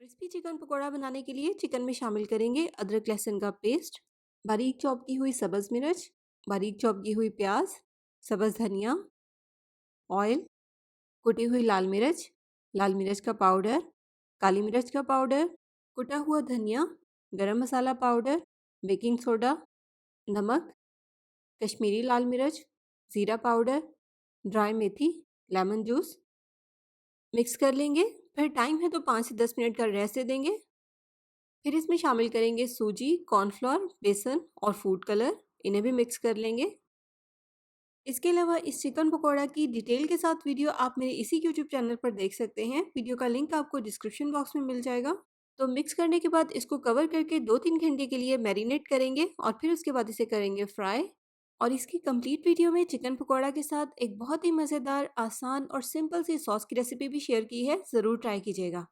Crispy chicken pakora बनाने के लिए चिकन में शामिल करेंगे अदरक लहसुन का पेस्ट, बारीक चॉप की हुई सब्ज़ मिर्च, बारीक चॉप की हुई प्याज, सब्ज़ धनिया, ऑयल, कुटी हुई लाल मिर्च का पाउडर, काली मिर्च का पाउडर, कुटा हुआ धनिया, गरम मसाला पाउडर, बेकिंग सोडा, नमक, कश्मीरी लाल मिर्च, ज़ीरा पाउडर, ड्राई मेथी, लेमन जूस मिक्स कर लेंगे। फिर टाइम है तो 5 से 10 मिनट का रेस्ट दे देंगे। फिर इसमें शामिल करेंगे सूजी, कॉर्नफ्लोर, बेसन और फूड कलर। इन्हें भी मिक्स कर लेंगे। इसके अलावा इस चिकन पकौड़ा की डिटेल के साथ वीडियो आप मेरे इसी यूट्यूब चैनल पर देख सकते हैं। वीडियो का लिंक आपको डिस्क्रिप्शन बॉक्स में मिल जाएगा। तो मिक्स करने के बाद इसको कवर करके 2-3 घंटे के लिए मैरिनेट करेंगे और फिर उसके बाद इसे करेंगे फ्राई। और इसकी कंप्लीट वीडियो में चिकन पकौड़ा के साथ एक बहुत ही मज़ेदार, आसान और सिंपल सी सॉस की रेसिपी भी शेयर की है। ज़रूर ट्राई कीजिएगा।